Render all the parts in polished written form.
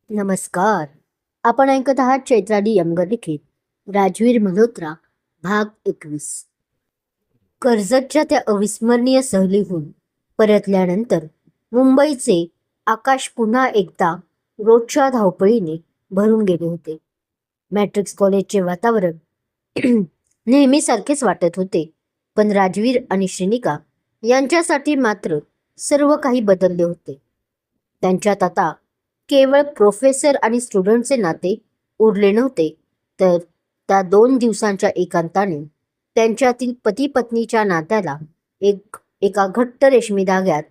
नमस्कार. आपण ऐकत आहात चैत्राली लिखित राजवीर मल्होत्रा भाग 21. कर्जतच्या त्या अविस्मरणीय सहलीहून परतल्यानंतर मुंबईचे आकाश पुन्हा एकदा रोजच्या धावपळीने भरून गेले होते. मॅट्रिक्स कॉलेजचे वातावरण नेहमीसारखेच वाटत होते, पण राजवीर आणि श्रीनिका यांच्यासाठी मात्र सर्व काही बदलले होते. त्यांच्यात आता केवळ प्रोफेसर आणि स्टुडंटचे नाते उरले नव्हते, तर त्या 2 दिवसांच्या एकांताने त्यांच्यातील पती पत्नीच्या नात्याला एका घट्ट रेशमी धाग्यात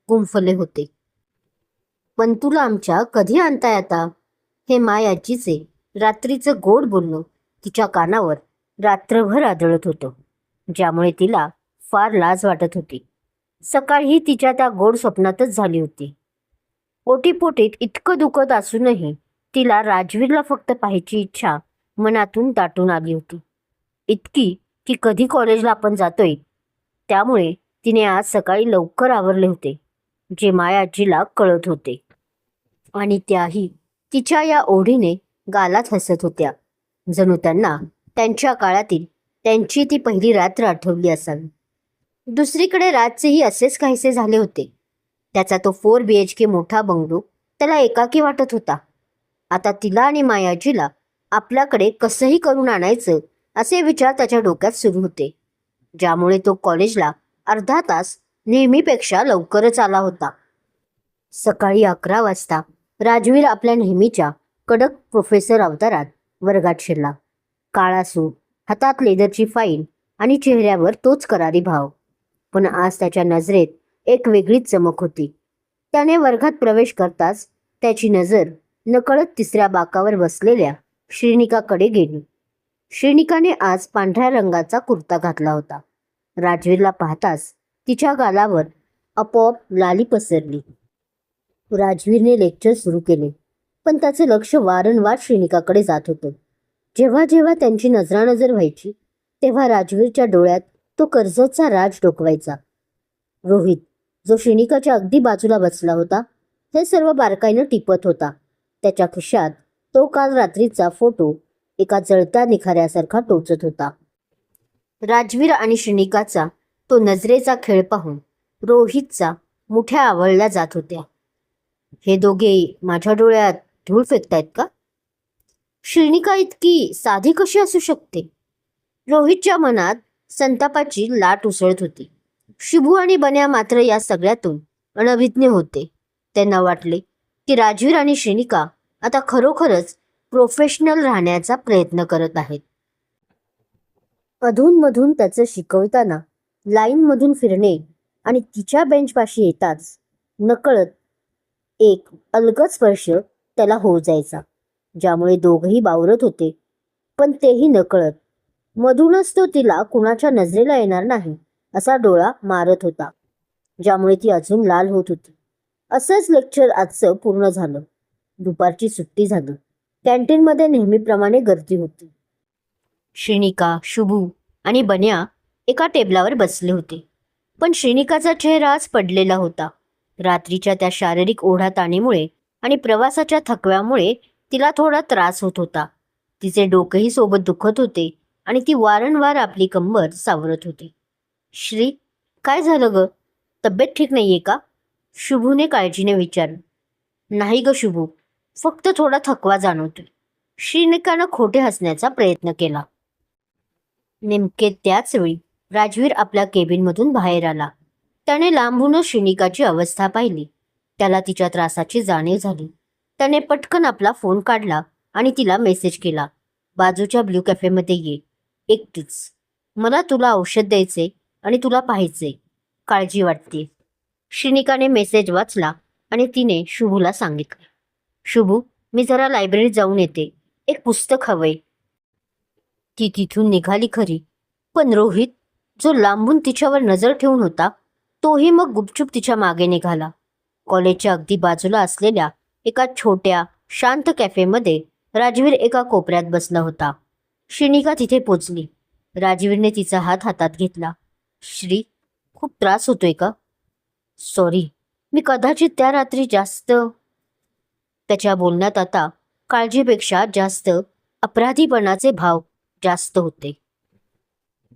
गुंफले होते. पण तुला आमच्या कधी आणताय आता, हे मायाजीचे रात्रीचं गोड बोलणं तिच्या कानावर रात्रभर आदळत होतं, ज्यामुळे तिला फार लाज वाटत होती. सकाळी तिच्या त्या गोड स्वप्नातच झाली होती. ओटीपोटीत इतकं दुखत असूनही तिला राजवीरला फक्त पाहायची इच्छा मनातून दाटून आली होती. इतकी की कधी कॉलेजला आपण जातोय. त्यामुळे तिने आज सकाळी लवकर आवरले होते, जे मायाजीला कळत होते. आणि त्याही तिच्या या ओढीने गालात हसत होत्या, जणू त्यांना त्यांच्या काळातील त्यांची ती पहिली रात्र आठवली असावी. दुसरीकडे राजचेही असेच काहीसे झाले होते. त्याचा तो 4 BHK मोठा बंगलो त्याला एकाकी वाटत होता. आता तिला आणि मायाजीला आपल्याकडे कसंही करून आणायचं असे विचार त्याच्या डोक्यात सुरू होते, ज्यामुळे तो कॉलेजला अर्धा तास नेहमीपेक्षा लवकरच आला होता. सकाळी 11 वाजता राजवीर आपल्या नेहमीच्या कडक प्रोफेसर अवतारात वर्गात शिरला. काळा सूट, हातात लेदरची फाईल आणि चेहऱ्यावर तोच करारी भाव. पण आज त्याच्या नजरेत एक वेगळीच चमक होती. त्याने वर्गात प्रवेश करताच त्याची नजर नकळत तिसऱ्या बाकावर बसलेल्या श्रीनिकाकडे गेली. श्रीनिकाने आज पांढऱ्या रंगाचा कुर्ता घातला होता. राजवीरला पाहताच तिच्या गालावर आपोआप लाली पसरली. राजवीरने लेक्चर सुरू केले, पण त्याचे लक्ष वारंवार श्रीनिकाकडे जात होतं. जेव्हा जेव्हा त्यांची नजरानजर व्हायची, तेव्हा राजवीरच्या डोळ्यात तो कर्जतचा राज डोकवायचा. रोहित, जो श्रीनिकाच्या अगदी बाजूला बसला होता, हे सर्व बारकाईनं टिपत होता. त्याच्या खिशात तो काल रात्रीचा फोटो एका जळत्या निखाऱ्यासारखा टोचत होता. राजवीर आणि श्रीनिकाचा तो नजरेचा खेळ पाहून रोहितचा मुठ्या आवळल्या जात होत्या. हे दोघे माझ्या डोळ्यात धूळ फेकतायत का? श्रीनिका इतकी साधी कशी असू शकते? रोहितच्या मनात संतापाची लाट उसळत होती. शुभू आणि बन्या मात्र या सगळ्यातून अनभिज्ञ होते. त्यांना वाटले की राजवीर आणि श्रीनिका आता खरोखरच प्रोफेशनल राहण्याचा प्रयत्न करत आहेत. अधूनमधून त्याचं शिकवताना लाईनमधून फिरणे आणि तिच्या बेंचपाशी येताच नकळत एक अलगद स्पर्श त्याला होऊ जायचा, ज्यामुळे दोघंही बावरत होते. पण तेही नकळत. मधूनच तो तिला कुणाच्या नजरेला येणार नाही असा डोळा मारत होता, ज्यामुळे ती अजून लाल होत होती. असंच लेक्चर आजचं पूर्ण झालं. दुपारची सुट्टी झाली. कॅन्टीनमध्ये नेहमीप्रमाणे गर्दी होती. श्रीनिका, शुभू आणि बन्या एका टेबलावर बसले होते. पण श्रीनिकाचा चेहरा आज पडलेला होता. रात्रीच्या त्या शारीरिक ओढाताणीमुळे आणि प्रवासाच्या थकव्यामुळे तिला थोडा त्रास होत होता. तिचे डोकेही सोबत दुखत होते आणि ती वारंवार आपली कंबर सावरत होती. श्री, काय झालं ग? तब्येत ठीक नाहीये का? शुभूने काळजीने विचारलं. नाही ग शुभू, फक्त थोडा थकवा जाणवतोय. श्रीनिकानं खोटे हसण्याचा प्रयत्न केला. नेमके त्याच वेळी राजवीर आपल्या केबिनमधून बाहेर आला. त्याने लांबूनच श्रीनिकाची अवस्था पाहिली. त्याला तिच्या त्रासाची जाणीव झाली. त्याने पटकन आपला फोन काढला आणि तिला मेसेज केला. बाजूच्या ब्ल्यू कॅफेमध्ये ये, एकटीच. मला तुला औषध द्यायचे आणि तुला पाहायचे. काळजी वाटते. श्रीनिकाने मेसेज वाचला आणि तिने शुभूला सांगितले. शुभू, मी जरा लायब्ररीत जाऊन येते. एक पुस्तक हवंय. ती तिथून निघाली खरी, पण रोहित, जो लांबून तिच्यावर नजर ठेवून होता, तोही मग गुपचूप तिच्या मागे निघाला. कॉलेजच्या अगदी बाजूला असलेल्या एका छोट्या शांत कॅफेमध्ये राजवीर एका कोपऱ्यात बसला होता. श्रीनिका तिथे पोचली. राजवीरने तिचा हात हातात घेतला. श्री, खूप त्रास होतोय का? सॉरी, मी कदाचित त्या रात्री जास्त. त्याच्या बोलण्यात आता काळजीपेक्षा जास्त अपराधीपणाचे भाव जास्त होते.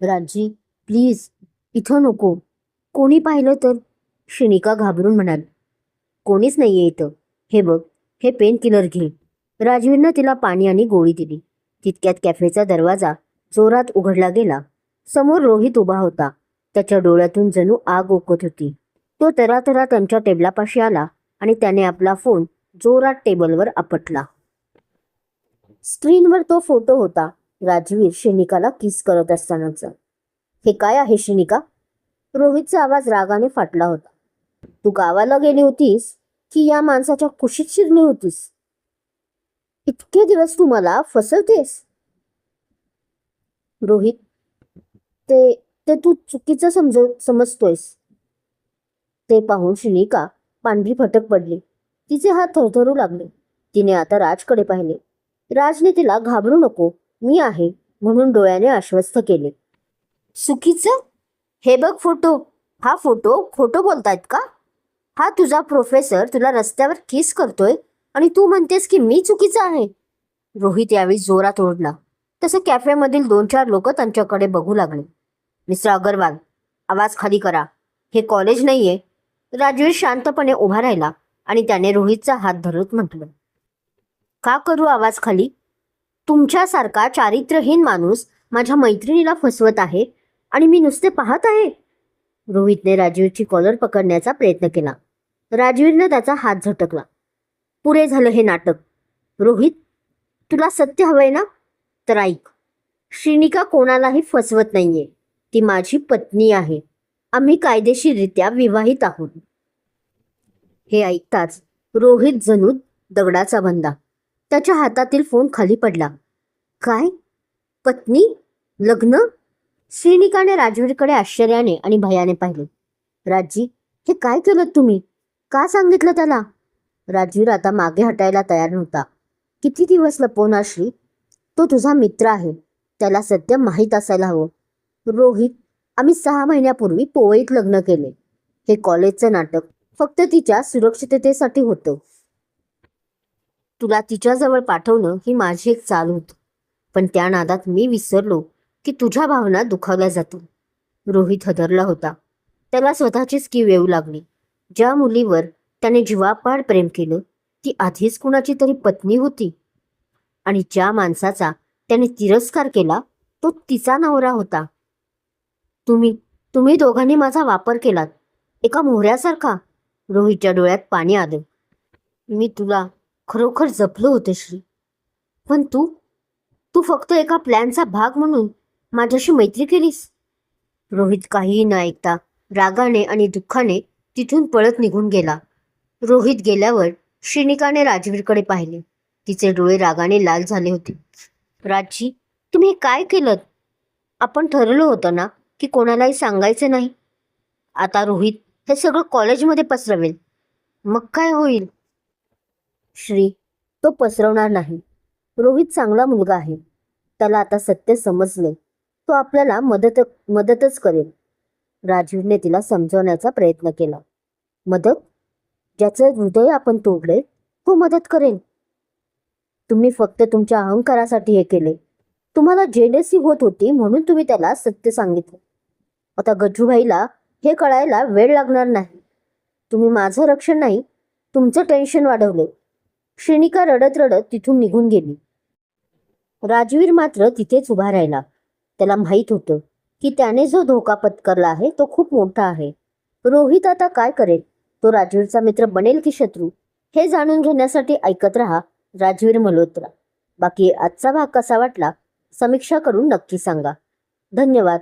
राजी, प्लीज, इथं नको. कोणी पाहिलं तर? श्रीनिका घाबरून म्हणाल. कोणीच नाहीये इथं. हे बघ, हे पेन किलर घे. राजवीरनं तिला पाणी आणि गोळी दिली. तितक्यात कॅफेचा दरवाजा जोरात उघडला गेला. समोर रोहित उभा होता. त्याच्या डोळ्यातून जणू आग ओकत होती. तो तरातरा त्यांच्या टेबलापाशी आला आणि त्याने आपला फोन जोरात टेबलवर आपटला. स्क्रीनवर तो फोटो होता, राजवीर श्रीनिकाला किस करत असतानाचा. हे काय आहे श्रीनिका? रोहितचा आवाज रागाने फाटला होता. तू गावाला गेली होतीस की या माणसाच्या कुशीत शिरली होतीस? इतके दिवस तू मला फसवतेस? रोहित, ते ते तू चुकीचं समजतोयस. ते पाहून श्रीनिका पांढरी फटक पडली. तिचे हात थरथरू लागले. तिने आता राजकडे पाहिले. राजने तिला घाबरू नको, मी आहे म्हणून डोळ्याने आश्वस्त केले. चुकीचं? हे बघ फोटो. हा फोटो खोटं बोलतायत का? हा तुझा प्रोफेसर तुला रस्त्यावर किस करतोय आणि तू म्हणतेस की मी चुकीचा आहे? रोहित यावेळी जोरात ओरडला. तसं कॅफेमधील 2-4 लोक त्यांच्याकडे बघू लागले. मिस्टर अगरवाल, आवाज खाली करा. हे कॉलेज नाहीये. राजवीर शांतपणे उभा राहिला आणि त्याने रोहितचा हात धरत म्हटलं. का करू आवाज खाली? तुमच्यासारखा चारित्र्यहीन माणूस माझ्या मैत्रिणीला फसवत आहे आणि मी नुसते पाहत आहे. रोहितने राजवीरची कॉलर पकडण्याचा प्रयत्न केला. राजवीरने त्याचा हात झटकला. पुरे झालं हे नाटक. रोहित, तुला सत्य हवंय ना? तर ऐक, श्रीनिका कोणालाही फसवत नाहीये. ती माझी पत्नी आहे. आम्ही कायदेशीररित्या विवाहित आहोत. हे ऐकताच रोहित जणू दगडाचा बनला. त्याच्या हातातील फोन खाली पडला. काय? पत्नी? लग्न? श्रीनिकाने राजवीरकडे आश्चर्याने आणि भयाने पाहिले. राजी, हे काय केलं तुम्ही? का सांगितलं त्याला? राजवीर आता मागे हटायला तयार नव्हता. किती दिवस लपवणार श्री? तो तुझा मित्र आहे. त्याला सत्य माहीत असायला हवं. रोहित, आम्ही 6 महिन्यापूर्वी पोवईत लग्न केले. हे कॉलेजचं नाटक फक्त तिच्या सुरक्षिततेसाठी होतं. तुला तिच्याजवळ पाठवणं ही माझी एक चाल होती. पण त्या नादात मी विसरलो की तुझ्या भावना दुखावल्या जातील. रोहित हदरला होता. त्याला स्वतःचीच कीव येऊ लागली. ज्या मुलीवर त्याने जीवापाड प्रेम केलं ती आधीच कुणाची तरी पत्नी होती आणि ज्या माणसाचा त्याने तिरस्कार केला तो तिचा नवरा होता. तुम्ही दोघांनी माझा वापर केलात, एका मोहऱ्यासारखा. रोहितच्या डोळ्यात पाणी आलं. मी तुला खरोखर जपलं होतं श्री, पण तू फक्त एका प्लॅनचा भाग म्हणून माझ्याशी मैत्री केलीस. रोहित काहीही न ऐकता रागाने आणि दुःखाने तिथून पळत निघून गेला. रोहित गेल्यावर श्रीनिकाने राजवीरकडे पाहिले. तिचे डोळे रागाने लाल झाले होते. राजी, तुम्ही काय केलं? आपण ठरलं होतं ना की कोणालाही सांगायचं नाही. आता रोहित हे सगळं कॉलेजमध्ये पसरवेल. मग काय होईल? श्री, तो पसरवणार नाही. रोहित चांगला मुलगा आहे. त्याला आता सत्य समजले. तो आपल्याला मदतच करेल. राजवीरने तिला समजवण्याचा प्रयत्न केला. मदत? ज्याचं हृदय आपण तोडले तो मदत करेल. तुम्ही फक्त तुमच्या अहंकारासाठी हे केले. तुम्हाला जेलेसी होत होती म्हणून तुम्ही त्याला सत्य सांगितलं. आता गजूभाईला हे कळायला वेळ लागणार नाही. तुम्ही माझं रक्षण नाही, तुमचं टेन्शन वाढवलं. श्रीनिका रडत रडत तिथून निघून गेली. राजवीर मात्र तिथेच उभा राहिला. त्याला माहीत होतं की त्याने जो धोका पत्करला आहे तो खूप मोठा आहे. रोहित आता काय करेल? तो राजवीरचा मित्र बनेल की शत्रू? हे जाणून घेण्यासाठी ऐकत रहा राजवीर मल्होत्रा. बाकी आजचा भाग कसा वाटला समीक्षा करून नक्की सांगा. धन्यवाद.